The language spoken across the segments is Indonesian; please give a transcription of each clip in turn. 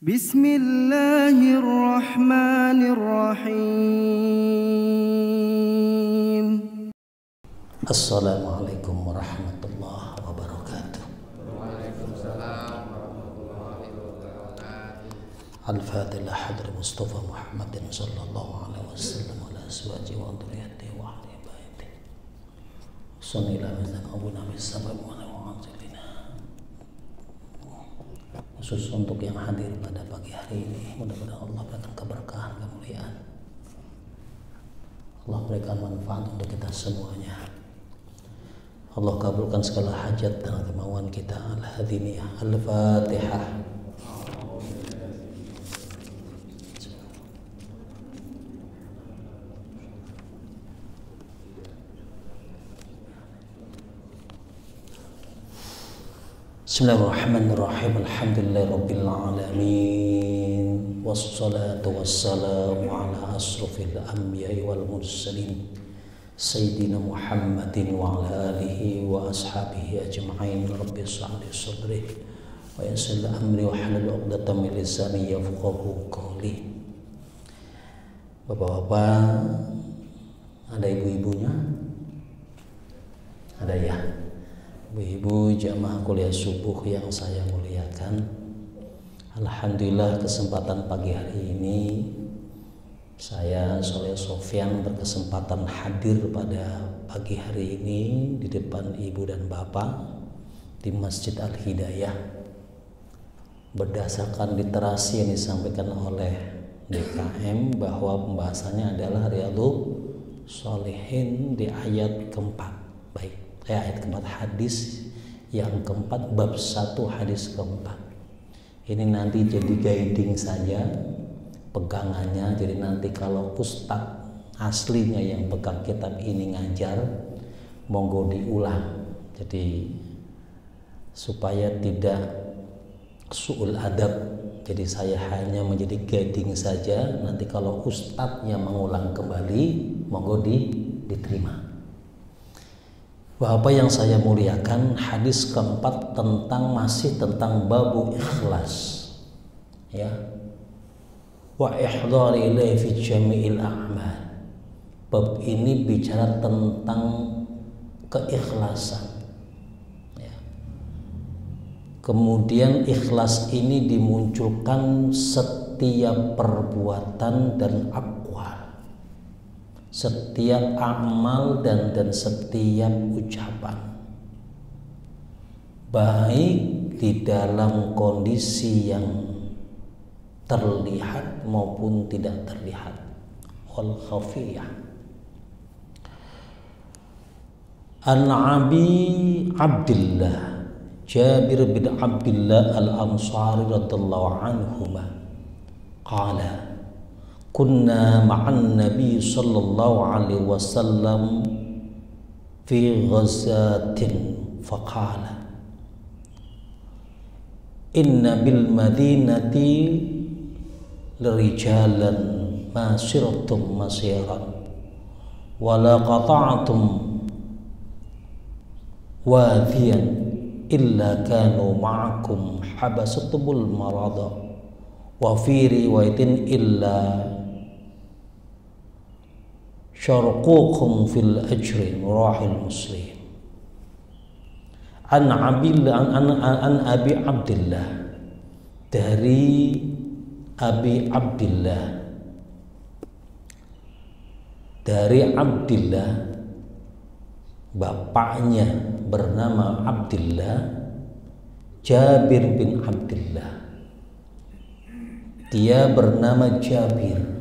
Bismillahirrahmanirrahim. Assalamualaikum warahmatullahi wabarakatuh. Waalaikumsalam warahmatullahi wabarakatuh. Al-Fatihah hadrat Mustafa Muhammadin sallallahu alaihi wasallam wa ala azwajihi wa dhurriyyatihi wa ahli baitihi. Sunnilah mizan Abu Nabi sallallahu alaihi wasallam. Khusus untuk yang hadir pada pagi hari ini, mudah-mudahan Allah berikan keberkahan, kemuliaan. Allah berikan manfaat untuk kita semuanya. Allah kabulkan segala hajat dan kemauan kita. Al-Hadiniyah. Al-Fatihah. Bismillahirrahmanirrahim. Alhamdulillahirabbil alamin. Wassalatu wassalamu ala asrofil anbiya'i wal mursalin Sayyidina Muhammadin wa ala alihi wa ashabihi ajma'in. Rabbi shrah li sadri wa yassir li amri wa hlul 'uqdatam min lisani yafqahu qawli. Bapak-bapak, ada ibu-ibunya? Ada ya? Ibu-ibu jamaah kuliah subuh yang saya muliakan, alhamdulillah kesempatan pagi hari ini saya Soleh Sofyan berkesempatan hadir pada pagi hari ini di depan ibu dan bapak di Masjid Al-Hidayah berdasarkan literasi yang disampaikan oleh DKM bahwa pembahasannya adalah Riyadhus Shalihin di ayat keempat. Baik, ayat keempat, hadis yang keempat, bab 1 hadis keempat. Ini nanti jadi guiding saja, pegangannya. Jadi nanti kalau ustadz aslinya yang pegang kitab ini ngajar, monggo diulang. Jadi supaya tidak su'ul adab. Jadi saya hanya menjadi guiding saja. Nanti kalau ustadznya mengulang kembali, monggo diterima. Bapak yang saya muliakan, hadis keempat masih tentang babu ikhlas, ya. Wa ihdari ilaihi fi jami'il a'mal. Bab ini bicara tentang keikhlasan, ya. Kemudian ikhlas ini dimunculkan setiap perbuatan dan aqwal, setiap amal dan setiap ucapan, baik di dalam kondisi yang terlihat maupun tidak terlihat, wal khafiyah. An Abi Abdillah Jabir bin Abdillah Al-Ansari radhiyallahu anhuma qala kunna ma'an Nabi sallallahu alaihi wasallam fi ghazatin faqala inna bil madinati lirijalan ma sirtum masiran wala qata'tum wadiyan illa kanu ma'akum habasatumul marada wa fi riwayatin illa syarqukum fil ajri rahil muslim. An Abi Abdillah, dari Abi Abdillah, dari Abdillah bapaknya bernama Abdillah, Jabir bin Abdillah, dia bernama Jabir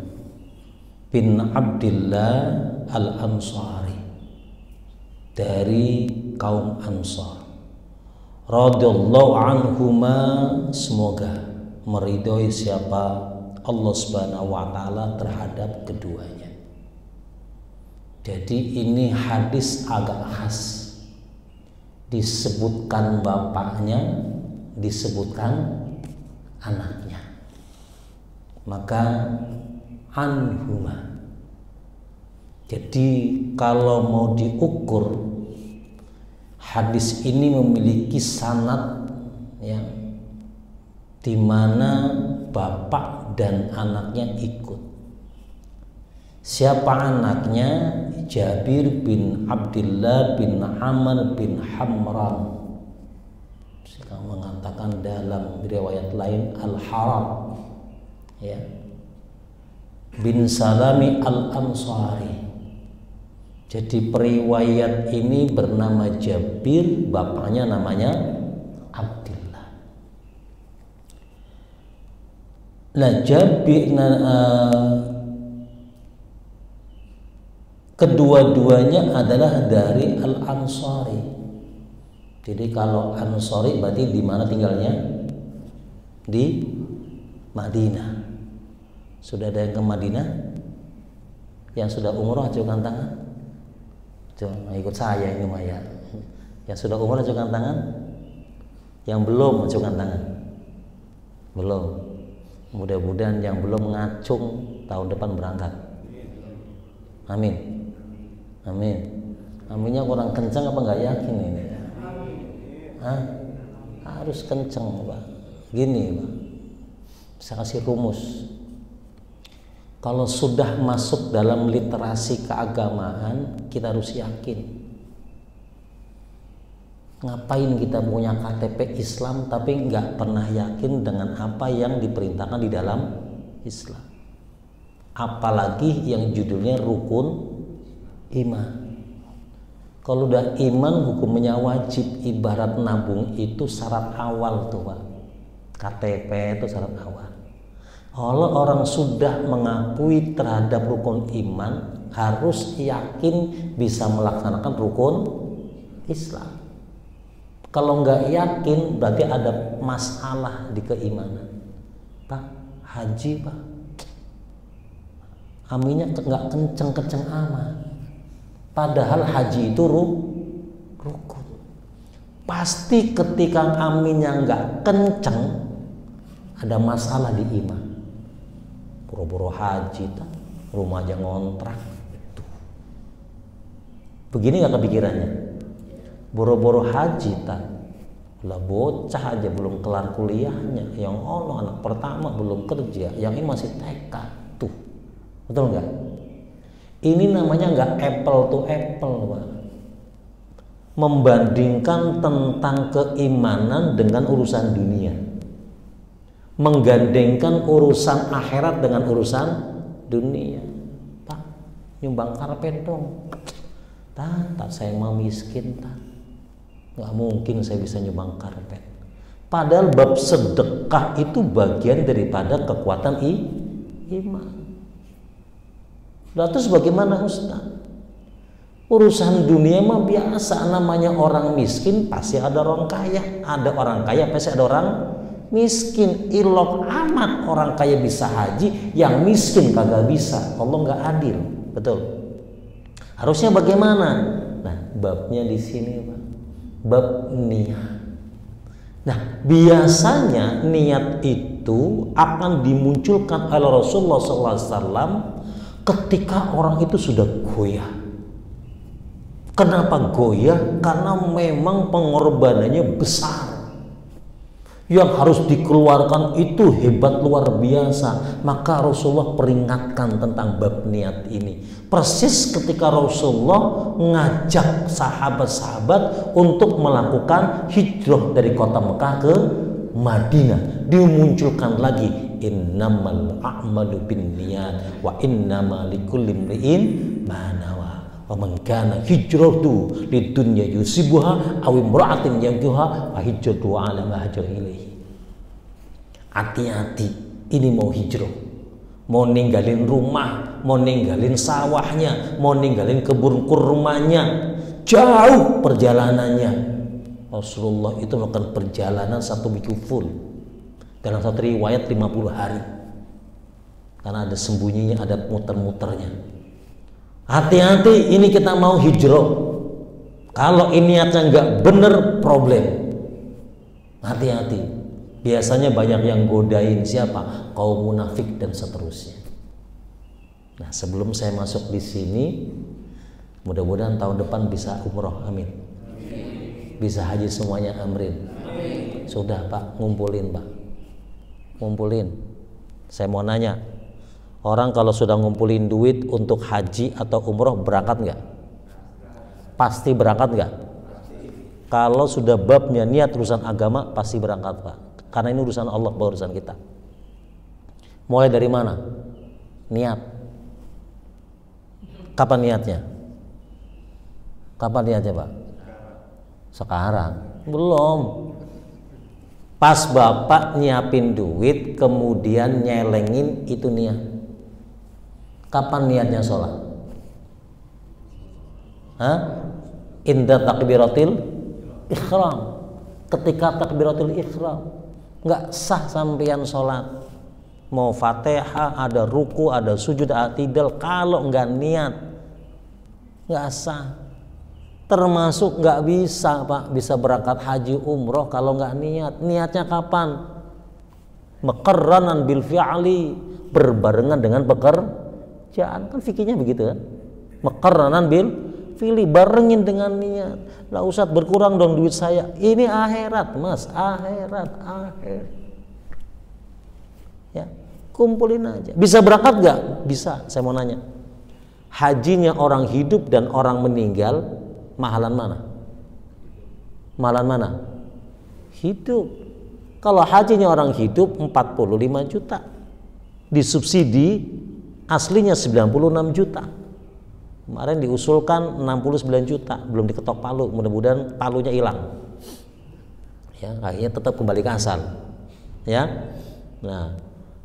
bin Abdillah Al-Ansari, dari kaum Ansar radhiyallahu anhuma, semoga meridhoi siapa Allah Subhanahu wa taala terhadap keduanya. Jadi ini hadis agak khas, disebutkan bapaknya, disebutkan anaknya, maka anhuma. Jadi kalau mau diukur, hadis ini memiliki sanad yang dimana bapak dan anaknya ikut. Siapa anaknya? Jabir bin Abdullah bin Amr bin Hamran. Sekarang mengatakan dalam riwayat lain Al-Haram, ya, bin Salami Al-Ansari. Jadi periwayat ini bernama Jabir, bapaknya namanya Abdullah. Nah, Jabir kedua-duanya adalah dari Al-Ansari. Jadi kalau Ansari berarti di mana tinggalnya? Di Madinah. Sudah ada yang ke Madinah? Yang sudah umroh ajukan tangan. Coba ikut saya ini Maya. Yang sudah umroh ajukan tangan. Yang belum ajukan tangan. Belum. Mudah-mudahan yang belum ngacung tahun depan berangkat. Amin. Amin. Aminnya kurang kencang apa nggak yakin ini? Hah? Harus kencang, Pak. Gini, Pak. Saya kasih rumus. Kalau sudah masuk dalam literasi keagamaan, kita harus yakin. Ngapain kita punya KTP Islam tapi nggak pernah yakin dengan apa yang diperintahkan di dalam Islam? Apalagi yang judulnya rukun iman. Kalau udah iman hukumnya wajib, ibarat nabung itu syarat awal tuh Pak. KTP itu syarat awal. Kalau orang sudah mengakui terhadap rukun iman, harus yakin bisa melaksanakan rukun Islam. Kalau nggak yakin berarti ada masalah di keimanan. Pak, haji Pak, aminnya nggak kenceng-kenceng amat. Padahal haji itu rukun. Pasti ketika aminnya nggak kenceng, ada masalah di iman. Boro-boro haji, rumah aja ngontrak. Tuh. Begini nggak kepikirannya? Boro-boro haji, lah bocah aja belum kelar kuliahnya. Yang Allah anak pertama belum kerja, yang ini masih TK. Tuh, betul nggak? Ini namanya nggak apple to apple, Pak. Membandingkan tentang keimanan dengan urusan dunia, menggandengkan urusan akhirat dengan urusan dunia. Pak, nyumbang karpet dong. Tak saya mau miskin, tak. Nggak mungkin saya bisa nyumbang karpet. Padahal bab sedekah itu bagian daripada kekuatan iman. Lalu terus bagaimana Ustaz? Urusan dunia mah biasa, namanya orang miskin pasti ada orang kaya, ada orang kaya pasti ada orang miskin. Ilok amat orang kaya bisa haji, yang miskin kagak bisa. Allah nggak adil, betul. Harusnya bagaimana? Nah, babnya di sini Pak, bab niat. Nah, biasanya niat itu akan dimunculkan oleh Rasulullah SAW ketika orang itu sudah goyah. Kenapa goyah? Karena memang pengorbanannya besar. Yang harus dikeluarkan itu hebat luar biasa. Maka Rasulullah peringatkan tentang bab niat ini. Persis ketika Rasulullah ngajak sahabat-sahabat untuk melakukan hijrah dari kota Mekah ke Madinah. Dimunculkan lagi innamal a'malu binniyat wa innama likulli imri'in ma nawa wa man kana hijratuhu lidunya yusibuha aw imra'atin yankihuha fa hijratuhu 'ala ma hajara ilaihi. Hati-hati, ini mau hijrah, mau ninggalin rumah, mau ninggalin sawahnya, mau ninggalin kebun kurmanya, jauh perjalanannya. Rasulullah itu melakukan perjalanan 1 minggu full. Dalam satu riwayat 50 hari. Karena ada sembunyinya, ada muter-muternya. Hati-hati, ini kita mau hijrah. Kalau ini niatnya nggak bener, problem. Hati-hati. Biasanya banyak yang godain siapa? Kaum munafik dan seterusnya. Nah, sebelum saya masuk di sini, mudah-mudahan tahun depan bisa umroh, amin. Bisa haji semuanya, amin. Sudah Pak, ngumpulin Pak. ngumpulin. Saya mau nanya, orang kalau sudah ngumpulin duit untuk haji atau umroh berangkat nggak? Pasti berangkat nggak? Kalau sudah babnya niat urusan agama pasti berangkat, Pak. Karena ini urusan Allah, bukan urusan kita. Mulai dari mana? Niat. Kapan niatnya? Kapan niatnya, Pak? Sekarang. Belum. Pas Bapak nyiapin duit kemudian nyelengin itu niat. Kapan niatnya sholat? Hah? Inda takbiratil ihram. Ketika takbiratul ihram. Nggak sah sampeyan sholat. Mau Fatihah, ada ruku, ada sujud, ada i'tidal, kalau nggak niat nggak sah. Termasuk nggak bisa, Pak, bisa berangkat haji umroh kalau nggak niat. Niatnya kapan? Muqarranan bil fi'li, berbarengan dengan pekerjaan. Kan fikihnya begitu kan? Muqarranan bil fi'li, barengin dengan niat. Lah Ustaz, berkurang dong duit saya. Ini akhirat, Mas, akhirat. Ya, kumpulin aja. Bisa berangkat nggak? Bisa. Saya mau nanya, hajinya orang hidup dan orang meninggal, mahalan mana? Mahalan mana? Hidup. Kalau hajinya orang hidup 45 juta, disubsidi aslinya 96 juta. Kemarin diusulkan 69 juta, belum diketok palu. Mudah-mudahan palunya hilang. Ya, akhirnya tetap kembali ke asal. Ya. Nah,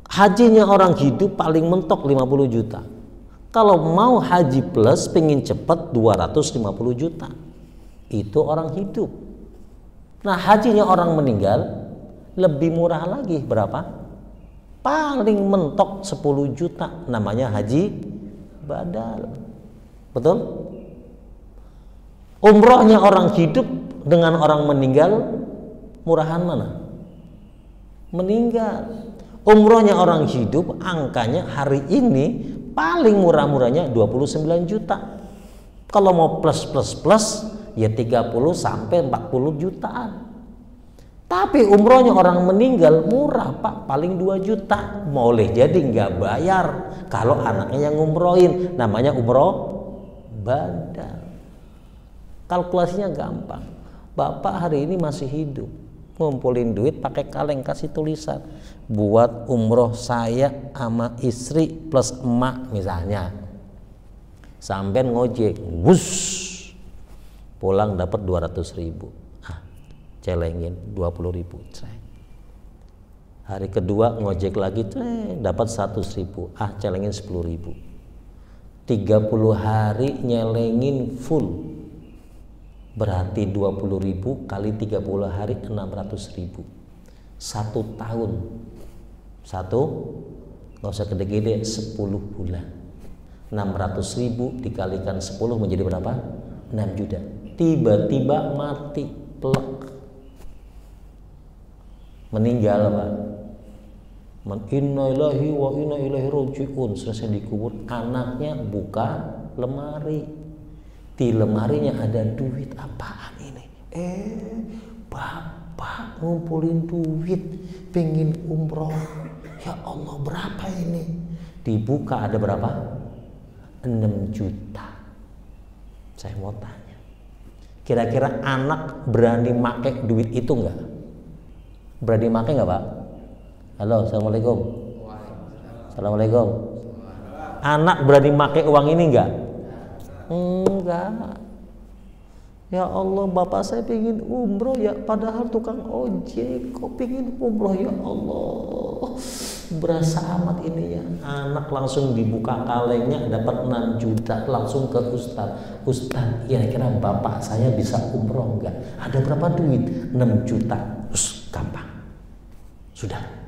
hajinya orang hidup paling mentok 50 juta. Kalau mau haji plus pengen cepat 250 juta. Itu orang hidup. Nah, hajinya orang meninggal lebih murah lagi, berapa? Paling mentok 10 juta, namanya haji badal. Betul? Umrohnya orang hidup dengan orang meninggal, murahan mana? Meninggal. Umrohnya orang hidup angkanya hari ini paling murah-murahnya 29 juta. Kalau mau plus ya 30 sampai 40 jutaan. Tapi umrohnya orang meninggal murah, Pak, paling 2 juta. Boleh jadi nggak bayar kalau anaknya yang ngumrohin, namanya umroh badal. Kalkulasinya gampang. Bapak hari ini masih hidup, ngumpulin duit pakai kaleng, kasih tulisan buat umroh saya sama istri plus emak misalnya. Sampai ngojek, wuss, pulang dapat 200.000. Celengin 20.000. Hari kedua ngojek lagi, dapat 100.000. Celengin 10.000. 30 hari nyelengin full. Berarti 20.000 kali 30 hari 600.000. 1 tahun. Nggak usah gede-gede, 10 bulan. 600.000 dikalikan 10 menjadi berapa? 6 juta. Tiba-tiba mati, plek. Meninggal, Pak. Inna ilahi wa inna ilaihi raji'un. Selesai dikubur, anaknya buka lemari. Di lemarinya ada duit. Apaan ini? Bapak ngumpulin duit pengen umroh. Ya Allah, berapa ini? Dibuka ada berapa? 6 juta. Saya mau tanya, kira-kira anak berani make duit itu enggak? Berani make enggak, Pak? Halo, assalamualaikum. Assalamualaikum. Anak berani make uang ini enggak? Enggak. Ya Allah, bapak saya pengen umroh ya, padahal tukang ojek kok pengen umroh, ya Allah. Berasa amat ini ya. Anak langsung dibuka kalengnya dapat 6 juta, langsung ke Ustaz. Ustaz, kira-kira bapak saya bisa umroh enggak? Ada berapa duit? 6 juta. Gampang. Sudah.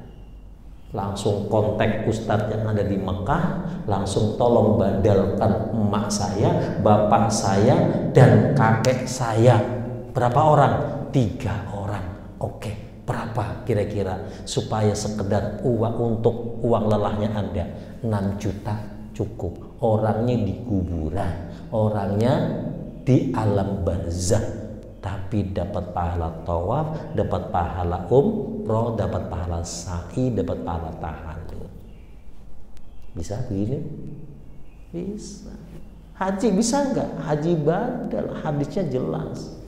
Langsung kontak Ustadz yang ada di Mekah, langsung tolong badalkan emak saya, bapak saya, dan kakek saya. Berapa orang? 3 orang. Oke, berapa kira-kira supaya sekedar uang untuk uang lelahnya Anda? 6 juta cukup. Orangnya di kuburan, orangnya di alam barzah, tapi dapat pahala tawaf, dapat pahala umroh dapat pahala sa'i, dapat pahala tahallul. Bisa begini? Bisa. Haji bisa nggak? Haji badal, hadisnya jelas.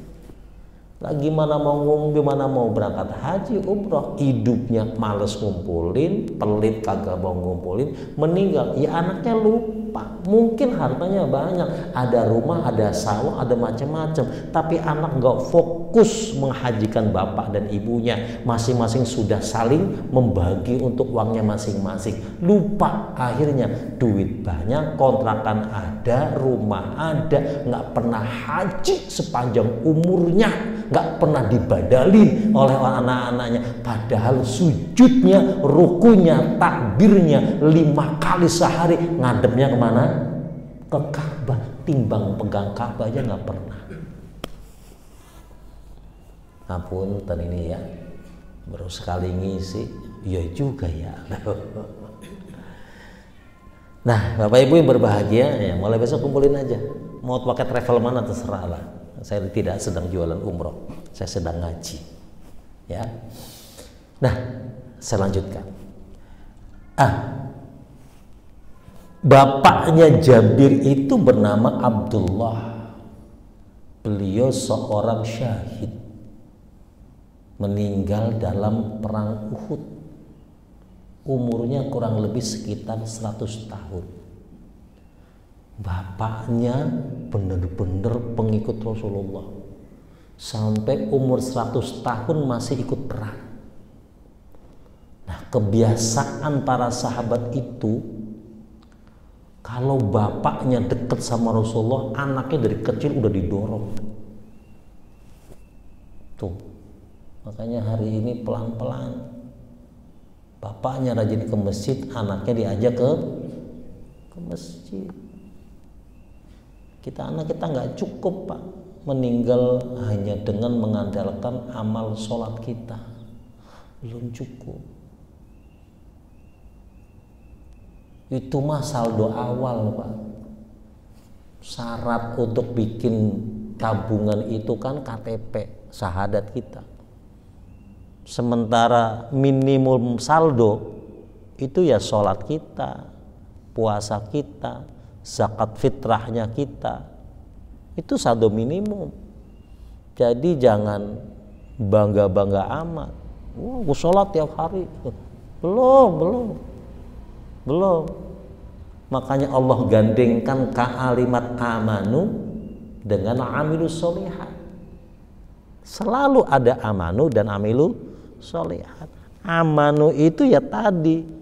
Lagi mana mau gimana mau berangkat haji umroh, hidupnya males ngumpulin, pelit kagak mau ngumpulin, meninggal, ya anaknya lupa. Mungkin hartanya banyak, ada rumah, ada sawah, ada macam-macam, tapi anak nggak fokus menghajikan bapak dan ibunya. Masing-masing sudah saling membagi untuk uangnya masing-masing. Lupa, akhirnya duit banyak, kontrakan ada, rumah ada, nggak pernah haji sepanjang umurnya, nggak pernah dibadalin oleh anak-anaknya, padahal sujudnya, rukunya, takbirnya 5 kali sehari, ngadepnya kemana? Ke Ka'bah. Timbang pegang Ka'bah aja nggak pernah. Apunten ini ya, baru sekali ngisi, ya juga ya. Nah, Bapak Ibu yang berbahagia, ya mulai besok kumpulin aja. Mau pakai travel mana terserah lah. Saya tidak sedang jualan umroh, saya sedang ngaji. Ya. Nah, saya lanjutkan. Bapaknya Jabir itu bernama Abdullah. Beliau seorang syahid, meninggal dalam perang Uhud. Umurnya kurang lebih sekitar 100 tahun. Bapaknya benar-benar pengikut Rasulullah, sampai umur 100 tahun masih ikut perang. Nah, kebiasaan para sahabat itu, kalau bapaknya dekat sama Rasulullah, anaknya dari kecil udah didorong. Tuh, makanya hari ini pelan-pelan bapaknya rajin ke masjid, anaknya diajak ke masjid. Anak kita nggak cukup Pak, meninggal hanya dengan mengandalkan amal sholat kita, belum cukup. Itu mah saldo awal Pak. Syarat untuk bikin tabungan itu kan KTP, syahadat kita. Sementara minimum saldo itu ya sholat kita, puasa kita, zakat fitrahnya kita, itu saldo minimum. Jadi jangan bangga-bangga amat. Wah, gue sholat tiap hari. Belum. Makanya Allah gandengkan kalimat amanu dengan amilus sholihat. Selalu ada amanu dan amilu sholihat. Amanu itu ya tadi,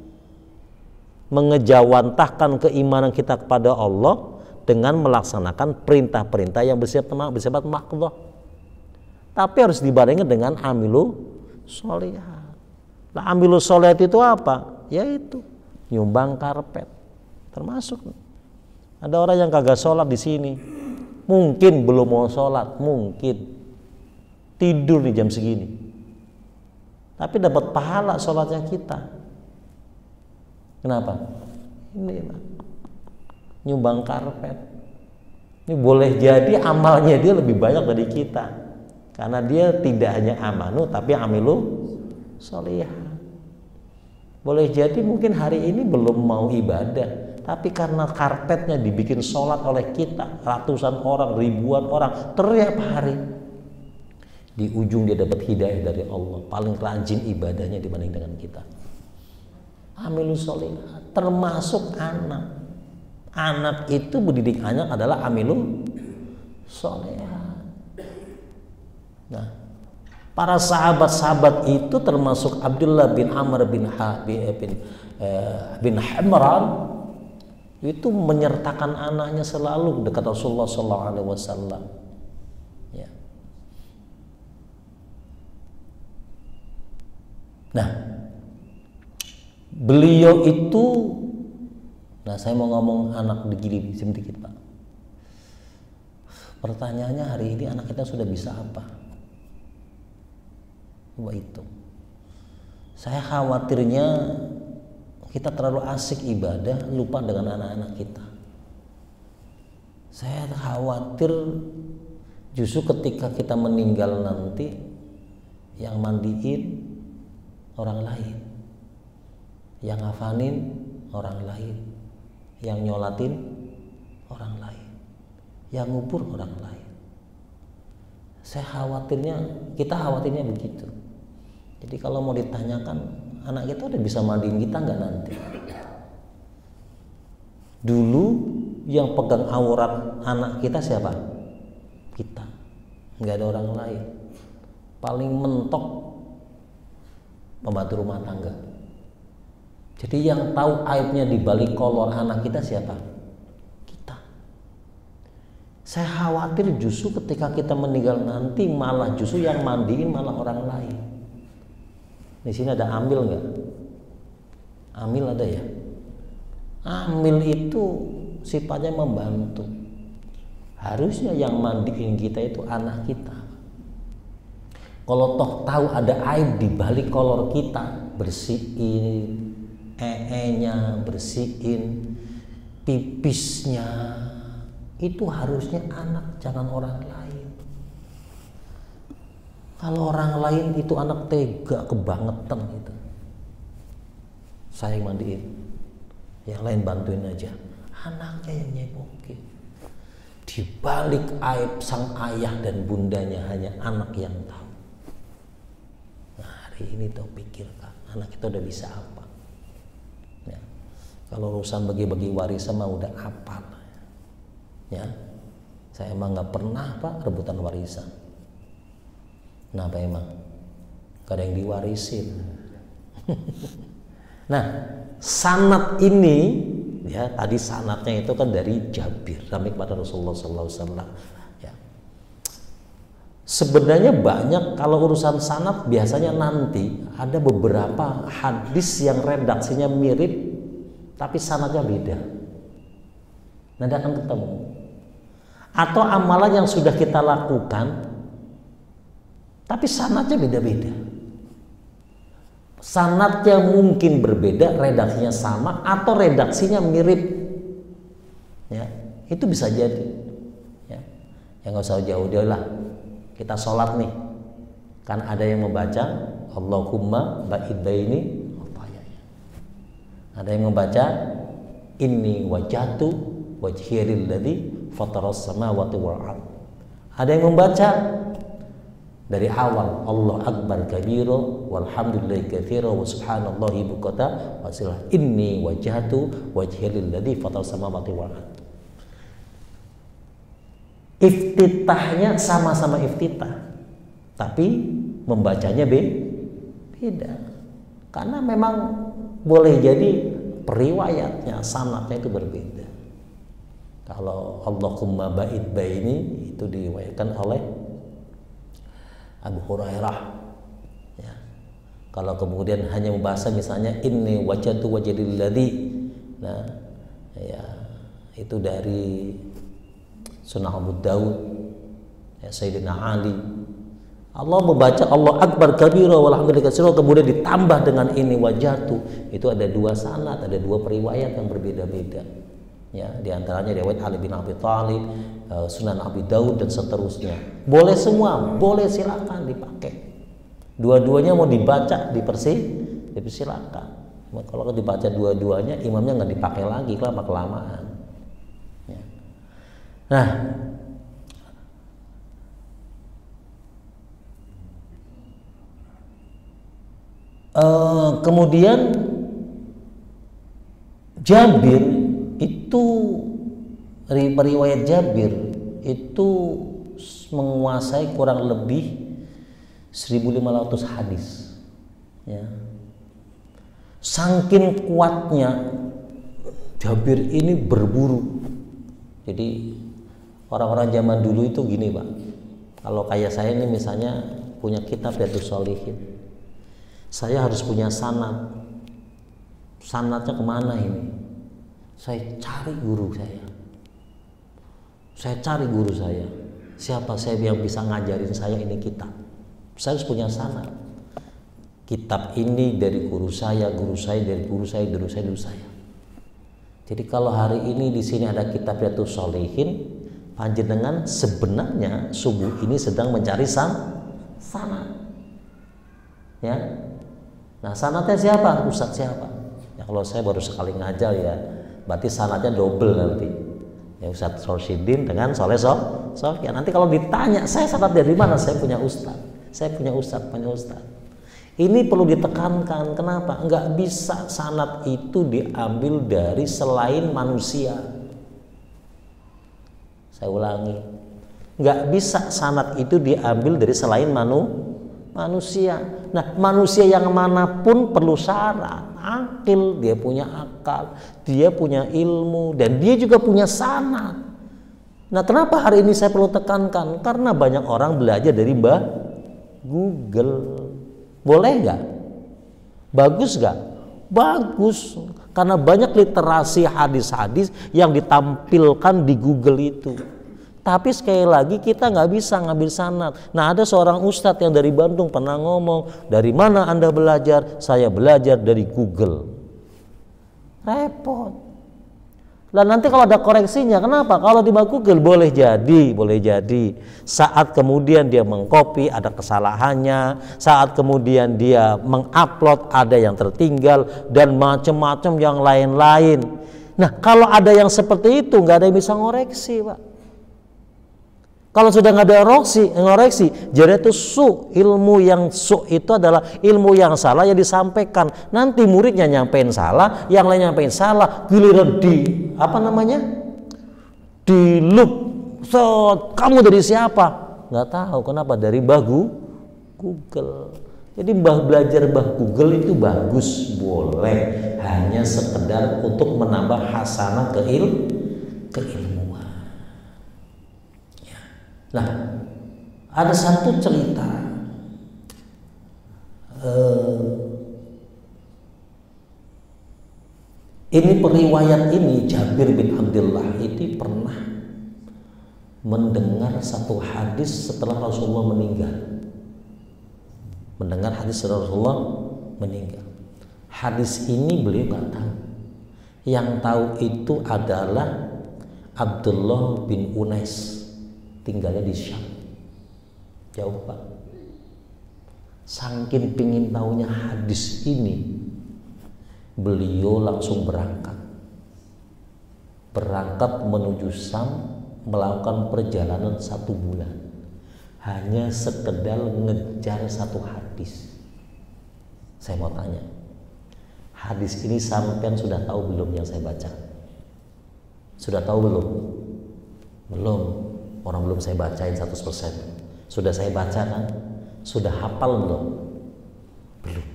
mengejawantahkan keimanan kita kepada Allah dengan melaksanakan perintah-perintah yang bersifat maqdhah. Tapi harus dibarengi dengan amilu sholihat. Nah, amilu sholihat itu apa? Yaitu nyumbang karpet. Termasuk ada orang yang kagak sholat di sini, mungkin belum mau sholat, mungkin tidur di jam segini, tapi dapat pahala sholatnya kita. Kenapa? Ini Pak, nyumbang karpet. Ini boleh jadi amalnya dia lebih banyak dari kita, karena dia tidak hanya amanu tapi amilu sholihah. Boleh jadi mungkin hari ini belum mau ibadah, tapi karena karpetnya dibikin sholat oleh kita, ratusan orang, ribuan orang, tiap hari, di ujung dia dapat hidayah dari Allah, paling rajin ibadahnya dibanding dengan kita. Amilus sholihah, termasuk anak. Anak itu mendidik anak adalah amilus sholihah. Nah, para sahabat-sahabat itu termasuk Abdullah bin Amr bin Hamran itu menyertakan anaknya selalu dekat Rasulullah SAW. Ya. Nah, beliau itu, nah saya mau ngomong anak begini sedikit Pak. Pertanyaannya hari ini anak kita sudah bisa apa? Coba itu. Saya khawatirnya kita terlalu asik ibadah, lupa dengan anak-anak kita. Saya khawatir justru ketika kita meninggal nanti, yang mandiin, orang lain, yang ngafanin orang lain, yang nyolatin orang lain, yang ngubur orang lain. Kita khawatirnya begitu. Jadi kalau mau ditanyakan, anak kita udah bisa mandiin kita nggak nanti? Dulu yang pegang aurat anak kita siapa? Kita, nggak ada orang lain. Paling mentok pembantu rumah tangga. Jadi yang tahu aibnya di balik kolor anak kita siapa? Kita. Saya khawatir justru ketika kita meninggal nanti malah justru yang mandiin malah orang lain. Di sini ada amil nggak? Amil ada ya? Amil itu sifatnya membantu. Harusnya yang mandiin kita itu anak kita. Kalau toh tahu ada aib di balik kolor kita, bersihin ee-nya, bersihin pipisnya, itu harusnya anak, jangan orang lain. Kalau orang lain itu anak tega kebangetan gitu, saya yang mandiin, yang lain bantuin aja, anaknya yang nyepokin. Di balik aib sang ayah dan bundanya hanya anak yang tahu. Nah, hari ini tuh pikirkan, anak kita udah bisa apa? Ya. Kalau urusan bagi-bagi warisan mah udah apal. Ya, saya emang nggak pernah Pak rebutan warisan. Kenapa emang? Gak ada yang diwarisin. Nah, sanad ini, ya tadi sanadnya itu kan dari Jabir sampai kepada Rasulullah SAW. Ya. Sebenarnya banyak kalau urusan sanad biasanya nanti ada beberapa hadis yang redaksinya mirip, tapi sanadnya beda. Nanti akan ketemu. Atau amalan yang sudah kita lakukan, tapi sanadnya beda-beda. Sanadnya mungkin berbeda, redaksinya sama, atau redaksinya mirip. Ya, itu bisa jadi. Ya, yang nggak usah jauh-jauh lah. Kita sholat nih, kan ada yang membaca Allahumma ba'id baini. Ada yang membaca inni wajhatu wajhiyal ladzi fataras samawati wal ardh. Ada yang membaca dari awal Allah akbar kabira walhamdulillahi katsira wa subhanallahi buqata wasilah inni wajhatu wajhiyal ladzi fataras samawati wal ardh. Iftitahnya sama-sama iftitah, tapi membacanya beda. Karena memang boleh jadi periwayatnya, sanadnya itu berbeda. Kalau Allahumma ba'id baini itu diriwayatkan oleh Abu Hurairah. Ya. Kalau kemudian hanya membahas misalnya inni wajhatu wajhil ladzi, nah ya itu dari Sunan Abu Daud, ya, Sayyidina Ali. Allah membaca Allah akbar kabira walhamdulillahi katsira, kemudian ditambah dengan ini wajhatu, itu ada dua sanad, ada dua periwayat yang berbeda-beda. Ya, di antaranya riwayat Ali bin Abi Thalib, Sunan Abi Daud dan seterusnya. Boleh semua, boleh, silakan dipakai. Dua-duanya mau dibaca, dipersilakan. Kalau dibaca dua-duanya, imamnya nggak dipakai lagi, kelamaan. Ya. Nah, kemudian Jabir itu, riwayat Jabir itu menguasai kurang lebih 1.500 hadis. Ya. Saking kuatnya Jabir ini berburu. Jadi orang-orang zaman dulu itu gini Pak, kalau kayak saya ini misalnya punya kitab Riyadhus Shalihin, saya harus punya sanad. Sanadnya kemana ini? Saya cari guru saya. Saya cari guru saya. Siapa saya yang bisa ngajarin saya ini kitab? Saya harus punya sanad. Kitab ini dari guru saya dari guru saya, guru saya. Jadi kalau hari ini di sini ada kitab Riyadhus Shalihin, panjenengan sebenarnya subuh ini sedang mencari sanad. Ya. Nah, sanadnya siapa? Ustadz siapa? Ya kalau saya baru sekali ngajar ya, berarti sanadnya double nanti. Ya Ustadz Sorsidin dengan Soleh Sofian. Nanti kalau ditanya, saya sanad dari mana? Saya punya ustadz. Saya punya ustadz, punya ustadz. Ini perlu ditekankan. Kenapa? Enggak bisa sanad itu diambil dari selain manusia. Saya ulangi. Enggak bisa sanad itu diambil dari selain manusia. Nah, manusia yang manapun perlu syarat. Akil, dia punya akal, dia punya ilmu, dan dia juga punya sanad. Nah, kenapa hari ini saya perlu tekankan? Karena banyak orang belajar dari Mbah Google. Boleh nggak? Bagus nggak? Bagus. Karena banyak literasi hadis-hadis yang ditampilkan di Google itu. Tapi sekali lagi kita nggak bisa ngambil sanad. Nah, ada seorang ustadz yang dari Bandung pernah ngomong, dari mana Anda belajar? Saya belajar dari Google. Repot. Lah nanti kalau ada koreksinya, kenapa? Kalau di Google boleh jadi. Saat kemudian dia mengcopy ada kesalahannya, saat kemudian dia mengupload ada yang tertinggal dan macam-macam yang lain-lain. Nah, kalau ada yang seperti itu nggak ada yang bisa ngoreksi, Pak. Kalau sudah nggak ada ngoreksi, jadi itu ilmu yang itu adalah ilmu yang salah yang disampaikan. Nanti muridnya nyampein salah, yang lain nyampein salah, giliran di loop. So, kamu dari siapa? Nggak tahu. Kenapa? Dari Google. Jadi belajar Google itu bagus, boleh. Hanya sekedar untuk menambah hasanah keilmuan. Nah, ada satu cerita ini periwayat ini Jabir bin Abdullah itu pernah mendengar satu hadis setelah Rasulullah meninggal. Mendengar hadis setelah Rasulullah meninggal. Hadis ini beliau nggak tahu. Yang tahu itu adalah Abdullah bin Unais. Tinggalnya di Syam, jauh Pak. Saking pingin tahunya hadis ini, beliau langsung berangkat menuju Syam, melakukan perjalanan 1 bulan, hanya sekedar ngejar satu hadis. Saya mau tanya, hadis ini sampean sudah tahu belum yang saya baca? Sudah tahu belum? Belum. Orang belum saya bacain 100%. Sudah saya baca kan? Sudah hafal belum? Belum.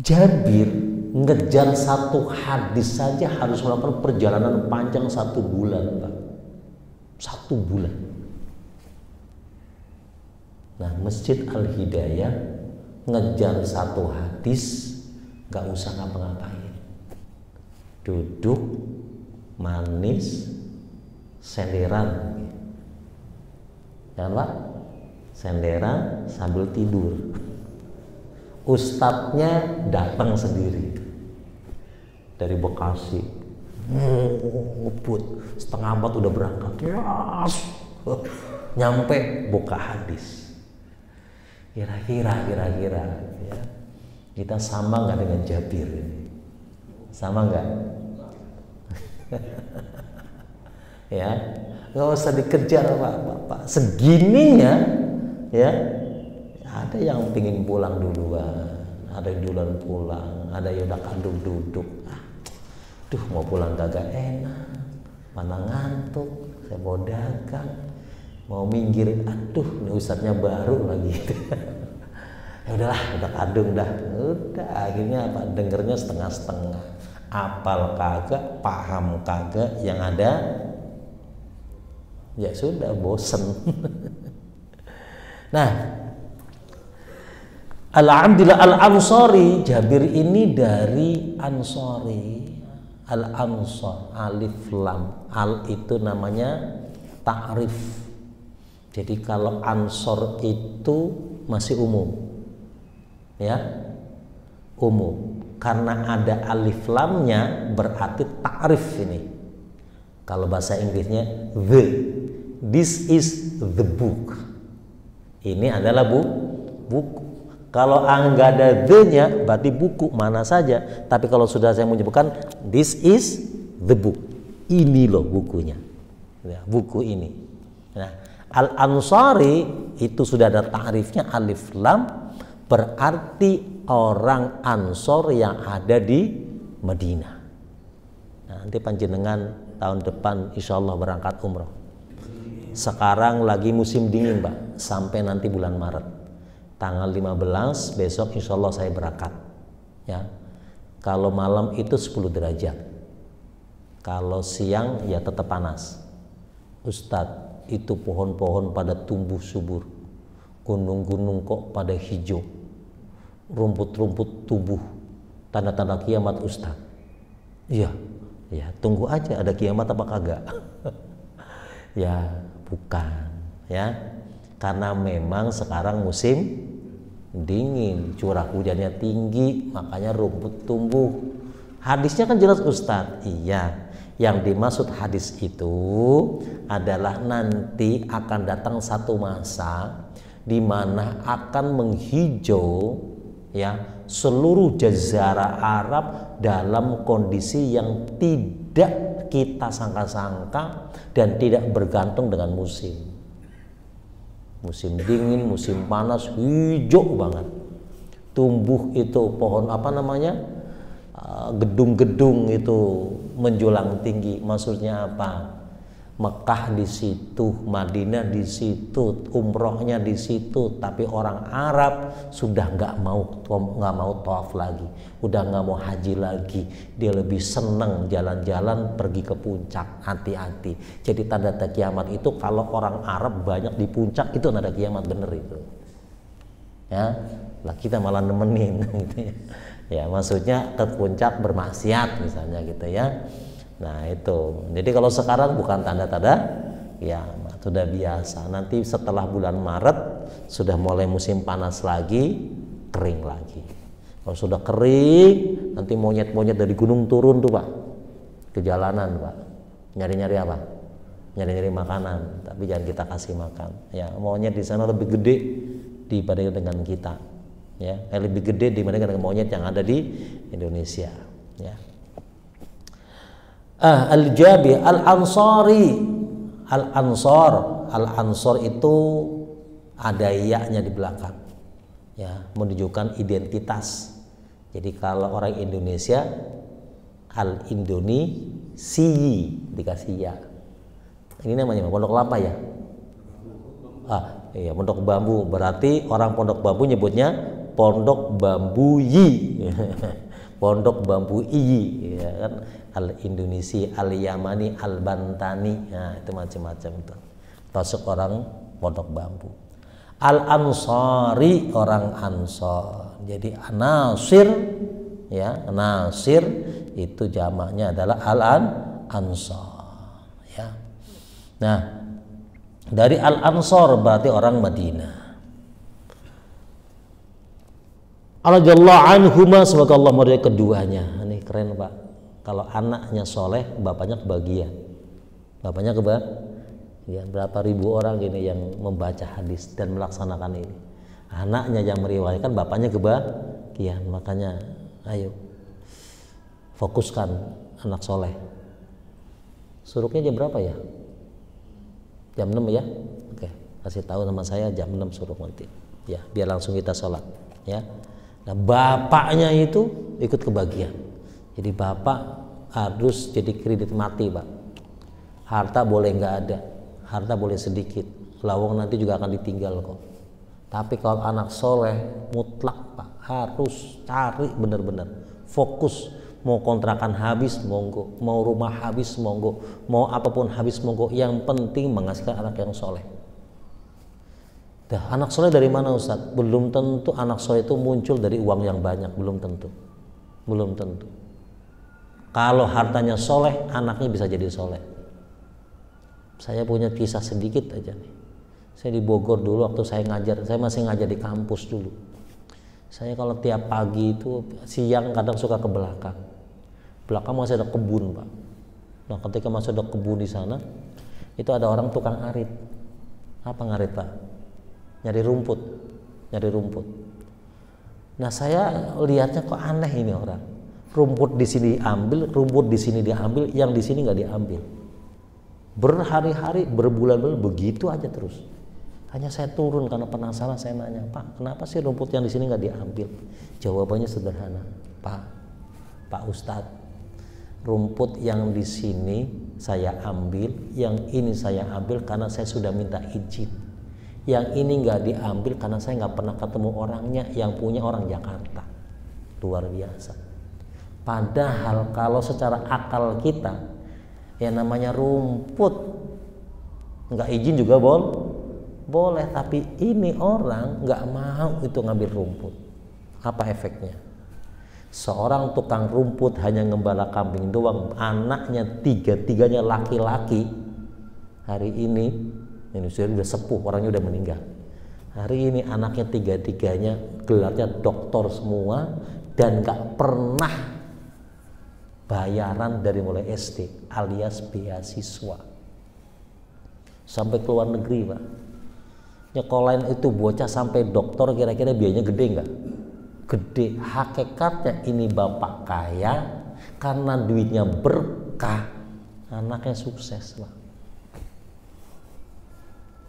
Jabir ngejar satu hadis saja harus melakukan perjalanan panjang 1 bulan, Pak. 1 bulan. Nah, Masjid Al-Hidayah ngejar satu hadis gak usah ngapa-ngapain. Duduk manis, senderan, jangan Pak, senderan sambil tidur. Ustadznya datang sendiri dari Bekasi, ngebut 3:30 udah berangkat, nyampe buka hadis. Kira-kira ya, kita sama nggak dengan Jabir ini? Sama nggak? Ya, nggak usah dikejar Pak. Segininya ya, ada yang pingin pulang duluan, ada yang duluan pulang, ada yang udah kadung duduk. Duh, mau pulang kagak enak, mana ngantuk, saya mau dagang, mau minggir, aduh ini ustadznya baru lagi. Ya udahlah, udah kadung dah, udah akhirnya apa, dengernya setengah-setengah, apal kagak, paham kagak, yang ada ya sudah bosen. Nah, alhamdulillah Al-Ansari, Jabir ini dari Ansori. Al-Ansor, alif lam, al itu namanya ta'rif. Jadi kalau Ansor itu masih umum, ya, umum. Karena ada alif lamnya berarti ta'rif ini. Kalau bahasa Inggrisnya this is the book. Ini adalah buku. Kalau nggak ada the-nya, berarti buku mana saja. Tapi kalau sudah saya menyebutkan, this is the book. Ini loh bukunya. Ya, buku ini. Nah, Al-Ansari itu sudah ada ta'rifnya, alif lam, berarti orang Ansor yang ada di Madinah. Nah, nanti panjenengan tahun depan insya Allah berangkat umroh. Sekarang lagi musim dingin, Mbak, sampai nanti bulan Maret. Tanggal 15 besok insya Allah saya berangkat. Ya, kalau malam itu 10 derajat. Kalau siang ya tetap panas. Ustadz, itu pohon-pohon pada tumbuh subur, gunung-gunung kok pada hijau, rumput-rumput tumbuh, tanda-tanda kiamat Ustadz. Iya, ya tunggu aja ada kiamat apa kagak. Ya bukan, ya karena memang sekarang musim dingin, curah hujannya tinggi, makanya rumput tumbuh. Hadisnya kan jelas Ustadz. Iya, yang dimaksud hadis itu adalah nanti akan datang satu masa di mana akan menghijau ya seluruh jazirah Arab dalam kondisi yang tidak kita sangka-sangka dan tidak bergantung dengan musim. Musim dingin, musim panas, hijau banget. Tumbuh itu pohon apa namanya? Gedung-gedung itu menjulang tinggi. Maksudnya apa? Mekah di situ, Madinah di situ, umrohnya di situ, tapi orang Arab sudah nggak mau tawaf lagi, udah nggak mau haji lagi, dia lebih seneng jalan-jalan pergi ke puncak. Hati-hati. Jadi tanda kiamat itu kalau orang Arab banyak di puncak itu tanda kiamat, bener itu. Ya, lah kita malah nemenin. Gitu ya. Ya maksudnya ke puncak bermaksiat misalnya gitu ya. Nah itu, jadi kalau sekarang bukan tanda-tanda ya sudah biasa. Nanti setelah bulan Maret sudah mulai musim panas lagi, kering lagi. Kalau sudah kering, nanti monyet-monyet dari gunung turun tuh Pak, ke jalanan Pak, nyari-nyari apa? Nyari-nyari makanan. Tapi jangan kita kasih makan. Ya monyet di sana lebih gede dibandingkan dengan kita. Ya, lebih gede dibandingkan dengan monyet yang ada di Indonesia. Ya. Al-Jabi Al-Ansari, Al-Ansor itu ada ya-nya di belakang, ya menunjukkan identitas. Jadi kalau orang Indonesia Al-Indonesi dikasih ya. Ini namanya pondok kelapa ya. Iya pondok bambu, berarti orang pondok bambu nyebutnya pondok bambu yi. Pondok bambu iyi, ya kan? Al-Indonesi, Al-Yamani, Al-Bantani, nah itu macam-macam itu. Termasuk orang pondok bambu. Al-Ansari orang Ansor. Jadi Nasir, ya Nasir itu jamaknya adalah Al-Ansor. Ya. Nah, dari Al-Ansor berarti orang Madinah. Radhiyallahu anhuma, semoga Allah meridai keduanya. Ini keren Pak. Kalau anaknya soleh, bapaknya kebahagiaan. Bapaknya kebahagiaan. Berapa ribu orang ini yang membaca hadis dan melaksanakan ini. Anaknya yang meriwayatkan, bapaknya kebahagiaan. Makanya, ayo fokuskan anak soleh. Suruknya jam berapa ya? Jam 6 ya? Oke, kasih tahu sama saya jam 6 suruk nanti. Ya, biar langsung kita sholat. Ya. Nah, bapaknya itu ikut kebagian. Jadi bapak harus jadi kredit mati Pak. Harta boleh nggak ada, harta boleh sedikit, lawang nanti juga akan ditinggal kok. Tapi kalau anak soleh mutlak Pak, harus cari benar-benar, fokus. Mau kontrakan habis monggo, mau rumah habis monggo, mau apapun habis monggo. Yang penting menghasilkan anak yang soleh. Dah, anak soleh dari mana Ustadz? Belum tentu anak soleh itu muncul dari uang yang banyak, belum tentu. Belum tentu. Kalau hartanya soleh, anaknya bisa jadi soleh. Saya punya kisah sedikit aja nih. Saya di Bogor dulu waktu saya ngajar, saya masih ngajar di kampus dulu. Saya kalau tiap pagi itu siang kadang suka ke belakang. Belakang masih ada kebun Pak. Nah ketika masih ada kebun di sana, itu ada orang tukang arit. Apa ngarit Pak? Nyari rumput. Nah saya lihatnya kok aneh ini orang. Rumput di sini diambil, rumput di sini diambil, yang di sini nggak diambil. Berhari-hari, berbulan-bulan begitu aja terus. Hanya saya turun karena penasaran, saya nanya, Pak, kenapa sih rumput yang di sini nggak diambil? Jawabannya sederhana, Pak Ustadz, rumput yang di sini saya ambil, yang ini saya ambil karena saya sudah minta izin. Yang ini nggak diambil karena saya nggak pernah ketemu orangnya, yang punya orang Jakarta. Luar biasa. Padahal kalau secara akal kita, yang namanya rumput nggak izin juga boleh, tapi ini orang nggak mau itu ngambil rumput. Apa efeknya? Seorang tukang rumput hanya ngembala kambing doang, anaknya tiga-tiganya laki-laki. Hari ini sudah sepuh, orangnya udah meninggal. Hari ini anaknya tiga-tiganya gelarnya doktor semua dan nggak pernah bayaran dari mulai SD alias beasiswa sampai ke luar negeri, Pak. Nyekolahin itu bocah sampai doktor, kira-kira biayanya gede nggak? Gede. Hakikatnya ini bapak kaya karena duitnya berkah, anaknya sukses, Pak.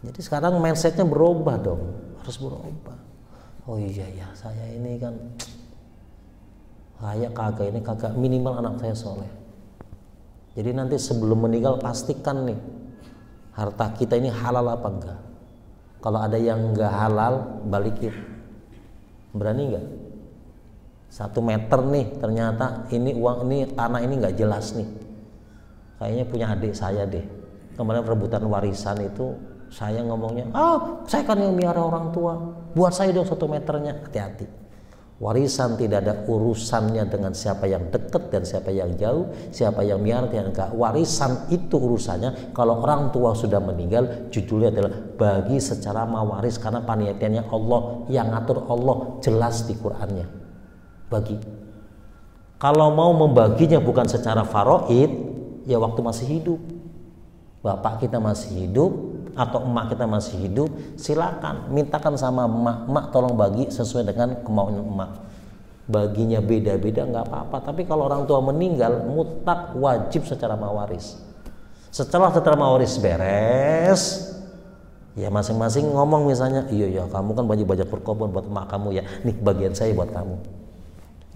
Jadi sekarang mindsetnya berubah dong, harus berubah. Oh iya ya, saya ini kan kayak kagak, ini kagak, minimal anak saya soleh. Jadi nanti sebelum meninggal pastikan nih harta kita ini halal apa enggak. Kalau ada yang enggak halal, balikin. Berani enggak? 1 meter nih, ternyata ini uang, ini tanah ini enggak jelas nih. Kayaknya punya adik saya deh. Kemarin rebutan warisan itu, saya ngomongnya, saya kan yang miara orang tua, buat saya dong 1 meternya. Hati-hati. Warisan tidak ada urusannya dengan siapa yang dekat dan siapa yang jauh, siapa yang miara dan enggak. Warisan itu urusannya kalau orang tua sudah meninggal, judulnya adalah bagi secara mawaris, karena panitianya Allah, yang ngatur Allah, jelas di Qur'annya. Bagi. Kalau mau membaginya bukan secara faraid, ya waktu masih hidup. Bapak kita masih hidup atau emak kita masih hidup, silakan mintakan sama emak tolong bagi sesuai dengan kemauan emak. Baginya beda-beda nggak apa-apa, tapi kalau orang tua meninggal mutlak wajib secara mawaris. Setelah mawaris beres, ya masing-masing ngomong, misalnya, iya kamu kan banyak berkorban buat emak kamu ya, nih bagian saya buat kamu,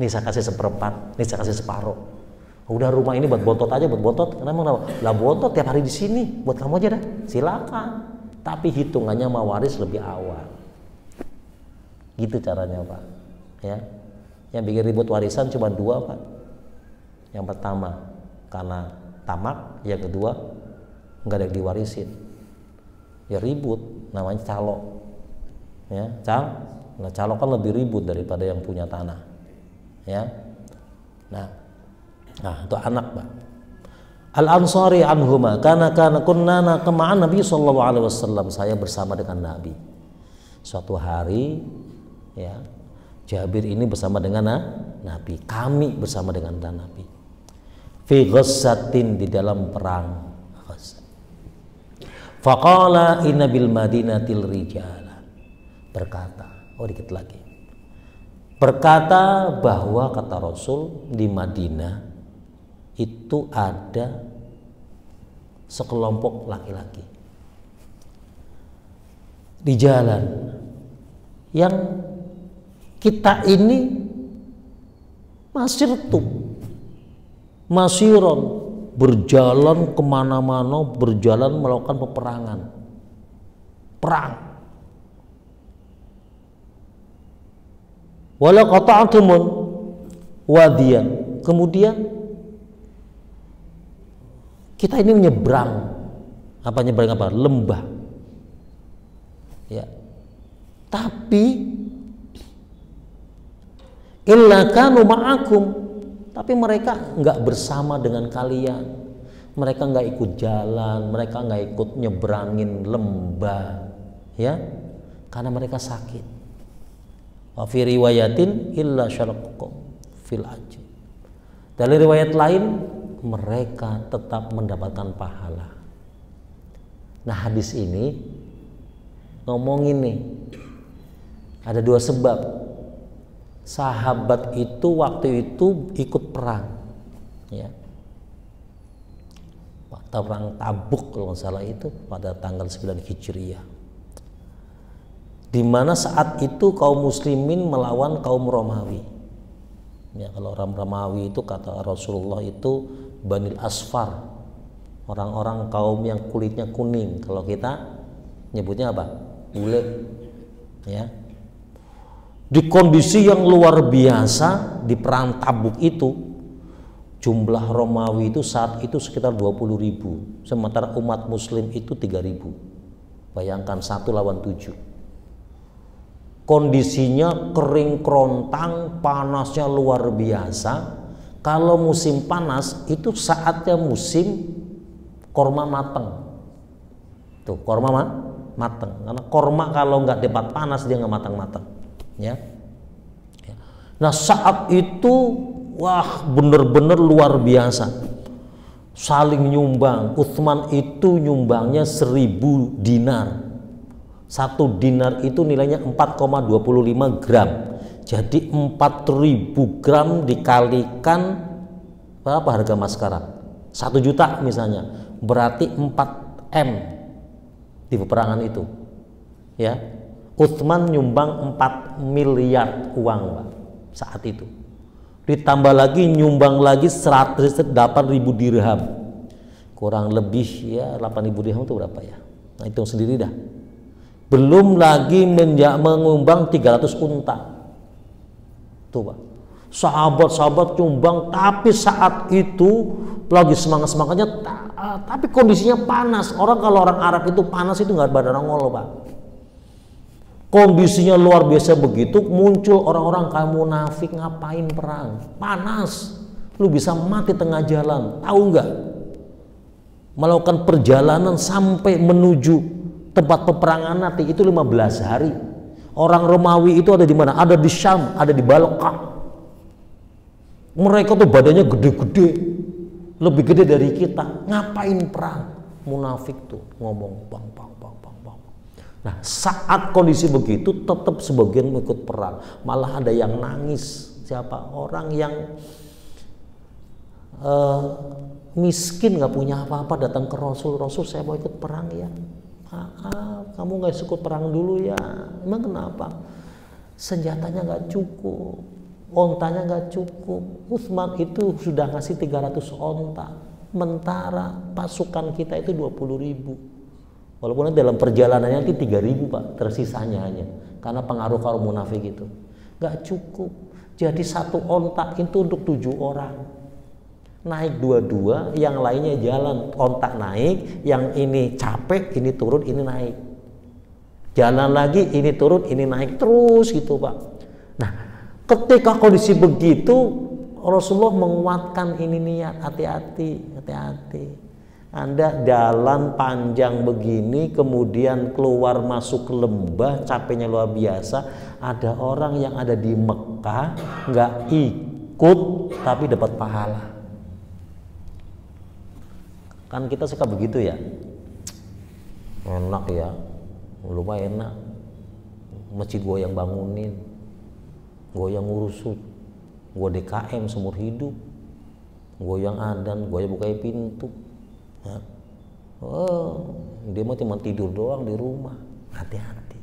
nih saya kasih 1/4, nih saya kasih separuh. Udah rumah ini buat bontot aja, buat bontot. Kenapa? Lah bontot tiap hari di sini, buat kamu aja dah. Silakan. Tapi hitungannya mawaris lebih awal. Gitu caranya, Pak. Ya. Yang bikin ribut warisan cuma 2, Pak. Yang pertama karena tamak, yang kedua nggak ada yang diwarisin. Ya ribut, namanya calo. Ya, Nah, calo kan lebih ribut daripada yang punya tanah. Ya. Nah, itu anak, Pak. Al-Ansari anhuma kana kunna kema'an Nabi sallallahu alaihi wasallam, saya bersama dengan Nabi. Suatu hari ya, Jabir ini bersama dengan Nabi, kami bersama dengan Nabi. Fi ghazzatin, di dalam perang Ghazzah. Faqala inna bil madinatil rijala, berkata, dikit lagi. Berkata bahwa kata Rasul di Madinah itu ada sekelompok laki-laki di jalan yang kita ini masyiron, berjalan kemana-mana, berjalan melakukan peperangan, perang. Wala qata'tumun wadiyan, kemudian kita ini menyeberang lembah, ya. Tapi illa kanu ma'akum, tapi mereka nggak bersama dengan kalian, mereka nggak ikut jalan, mereka nggak ikut nyeberangin lembah, ya, karena mereka sakit. Wa fi riwayatin illa syarakum fil ajr. Dari riwayat lain, mereka tetap mendapatkan pahala. Nah, hadis ini ngomongin nih, ada 2 sebab sahabat itu waktu itu ikut perang, ya. Perang Tabuk kalau nggak salah itu pada tanggal 9 Hijriah. Di mana saat itu kaum muslimin melawan kaum Romawi. Ya, kalau orang Romawi itu kata Rasulullah itu Banil Asfar, orang-orang kaum yang kulitnya kuning. Kalau kita nyebutnya apa? Bule. Ya. Di kondisi yang luar biasa di perang Tabuk itu, jumlah Romawi itu saat itu sekitar 20.000, sementara umat muslim itu 3.000. Bayangkan 1 lawan 7. Kondisinya kering kerontang, panasnya luar biasa. Kalau musim panas itu saatnya musim korma mateng. Tuh, korma mateng. Karena korma kalau nggak dapat panas dia nggak matang-matang. Ya. Nah saat itu wah bener-bener luar biasa, saling nyumbang. Utsman itu nyumbangnya 1.000 dinar. 1 dinar itu nilainya 4,25 gram. Jadi 4.000 gram dikalikan berapa harga emas sekarang? 1 juta misalnya, berarti 4 M di peperangan itu. Ya, Utsman nyumbang 4 miliar uang, Pak, saat itu. Ditambah lagi nyumbang lagi 108.000 dirham, kurang lebih ya 8.000 dirham itu berapa ya? Nah hitung sendiri dah. Belum lagi mengumbang 300 unta. Tuh Pak, sahabat-sahabat nyumbang, tapi saat itu lagi semangat-semangatnya, tapi kondisinya panas. Kalau orang Arab itu panas itu nggak pada nongol, Pak. Kondisinya luar biasa begitu, muncul orang-orang kamu munafik, ngapain perang? Panas, lu bisa mati tengah jalan, tahu nggak? Melakukan perjalanan sampai menuju tempat peperangan nanti itu 15 hari. Orang Romawi itu ada di mana? Ada di Syam, ada di Balqa. Mereka tuh badannya gede-gede, lebih gede dari kita. Ngapain perang? Munafik tuh ngomong bang. Nah saat kondisi begitu tetap sebagian ikut perang, malah ada yang nangis. Siapa? Orang yang miskin nggak punya apa-apa datang ke Rasul, saya mau ikut perang ya. Kamu nggak ikut perang dulu ya? Emang kenapa? Senjatanya nggak cukup, ontanya nggak cukup. Utsman itu sudah ngasih 300 onta, sementara pasukan kita itu 20.000. Walaupun dalam perjalanannya nanti 3.000 Pak, tersisanya hanya karena pengaruh kaum munafik itu nggak cukup. Jadi 1 onta itu untuk 7 orang, naik 2-2, yang lainnya jalan. Onta naik, yang ini capek, ini turun, ini naik. Jalan lagi, ini turun, ini naik, terus gitu Pak. Nah ketika kondisi begitu Rasulullah menguatkan ini niat, hati-hati. Anda jalan panjang begini, kemudian keluar masuk ke lembah, capeknya luar biasa. Ada orang yang ada di Mekah nggak ikut tapi dapat pahala. Kan kita suka begitu ya, enak ya, lumayan enak. Masjid gue yang bangunin, gue yang ngurusin, gue DKM seumur hidup, gue yang adan, gue yang bukain pintu. Oh, dia mau cuma tidur doang di rumah. Hati-hati.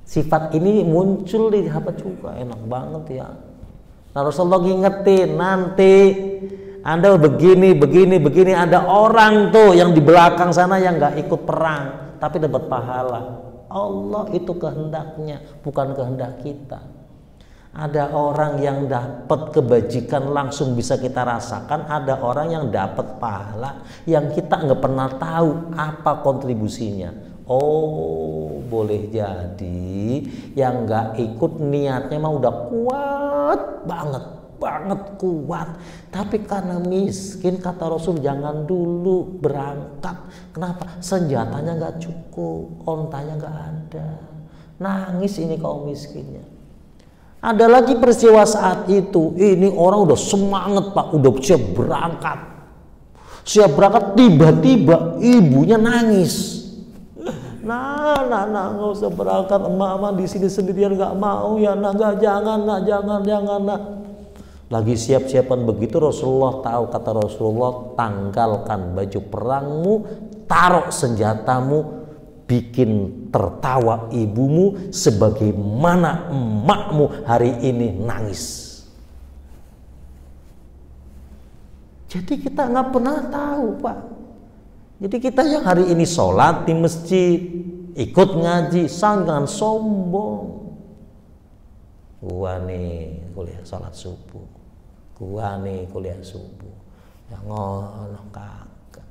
Sifat ini muncul di sahabat juga, enak banget ya. Nah, Rasulullah ngingetin, nanti Anda begini, ada orang tuh yang di belakang sana yang nggak ikut perang, tapi dapat pahala. Allah itu kehendaknya, bukan kehendak kita. Ada orang yang dapat kebajikan langsung bisa kita rasakan, ada orang yang dapat pahala yang kita nggak pernah tahu apa kontribusinya. Oh, boleh jadi yang nggak ikut niatnya mah udah kuat banget kuat, tapi karena miskin kata Rasul jangan dulu berangkat. Kenapa? Senjatanya nggak cukup, ontanya nggak ada, nangis ini kaum miskinnya. Ada lagi peristiwa saat itu, ini orang udah semangat Pak, udah siap berangkat, tiba-tiba ibunya nangis Nah, nggak usah berangkat, emak di sini sendirian nggak mau ya, nggak, jangan nak. Lagi siap-siapan begitu, Rasulullah tahu, kata Rasulullah, tanggalkan baju perangmu, taruh senjatamu, bikin tertawa ibumu sebagaimana emakmu hari ini nangis. Jadi kita nggak pernah tahu, Pak. Jadi kita yang hari ini sholat di masjid, ikut ngaji, jangan sombong. Gua nih kuliah sholat subuh, gua nih kuliah subuh, ya ngono kagak.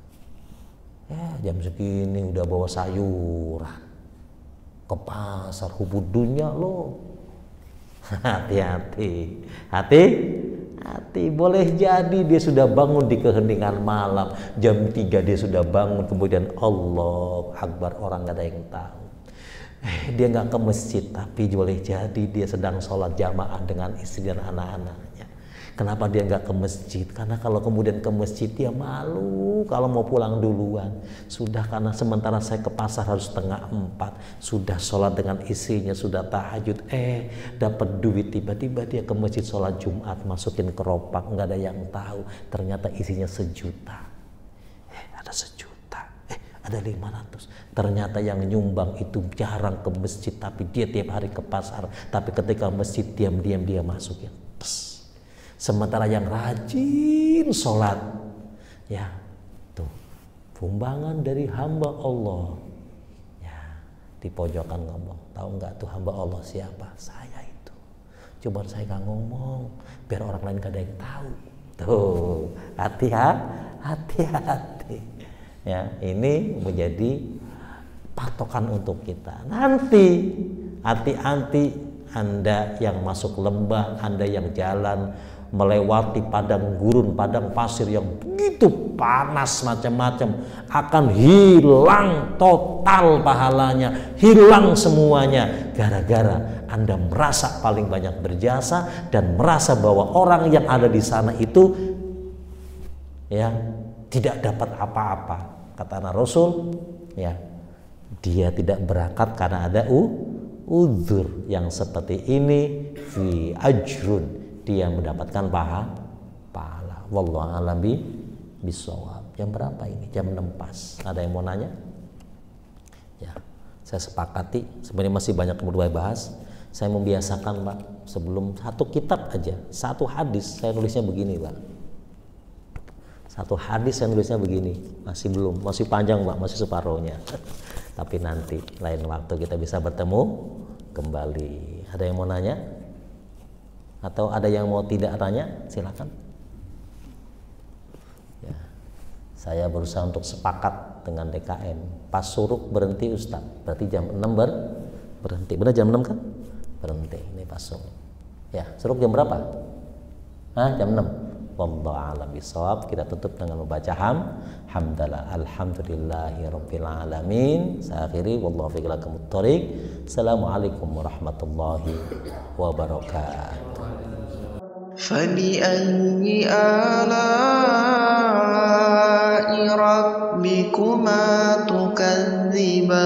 Ya jam segini udah bawa sayuran ke pasar, hubud dunia lo. Hati-hati. Boleh jadi dia sudah bangun di keheningan malam, jam 3 dia sudah bangun, kemudian Allah Akbar, orang gak ada yang tahu. Dia nggak ke masjid, tapi boleh jadi dia sedang sholat jamaah dengan istri dan anak-anaknya. Kenapa dia nggak ke masjid? Karena kalau kemudian ke masjid dia malu kalau mau pulang duluan. Sudah, karena sementara saya ke pasar harus 3:30, sudah sholat dengan istrinya, sudah tahajud, dapat duit, tiba-tiba dia ke masjid sholat Jumat, masukin keropak, nggak ada yang tahu, ternyata isinya 1 juta. Ada 1 juta. Ada 500. Ternyata yang nyumbang itu jarang ke masjid, tapi dia tiap hari ke pasar. Tapi ketika masjid diam-diam dia masukin. Sementara yang rajin sholat, ya tuh sumbangan dari hamba Allah. Ya, di pojokan ngomong, tahu nggak tuh hamba Allah siapa? Saya itu. Coba saya nggak ngomong, biar orang lain gak ada yang tahu. Tuh, hati-hati. Ya, ini menjadi patokan untuk kita. Nanti hati-hati Anda yang masuk lembah, Anda yang jalan melewati padang gurun, padang pasir yang begitu panas macam-macam, akan hilang total pahalanya, hilang semuanya gara-gara Anda merasa paling banyak berjasa dan merasa bahwa orang yang ada di sana itu ya tidak dapat apa-apa. Kata Rasul, ya, dia tidak berangkat karena ada uzur yang seperti ini, fi ajrun, dia mendapatkan pahala. Wallahu a'lam bishawab. Jam berapa ini? Jam 6 pas. Ada yang mau nanya? Ya, saya sepakati. Sebenarnya masih banyak yang mau bahas. Saya membiasakan, Pak, sebelum 1 kitab aja, 1 hadis saya nulisnya begini, Pak. 1 hadis saya nulisnya begini, masih panjang, Pak, masih separuhnya. Tapi nanti lain waktu kita bisa bertemu kembali. Ada yang mau nanya? Atau ada yang mau tidak tanya? Silakan. Ya, saya berusaha untuk sepakat dengan DKM. Pas suruk berhenti Ustaz, berarti jam 6 berhenti. Benar jam 6 kan? Berhenti. Ini pas suruk. Ya, suruk jam berapa? Jam 6. Wallahu a'lam bishawab. Kita tutup dengan membaca hamdalah, alhamdulillahi rabbil alamin. Saya akhiri, wallahu fiqh lakumut thoriq. Assalamualaikum warahmatullahi wabarakatuh. فبأي آلاء ربكما تكذبان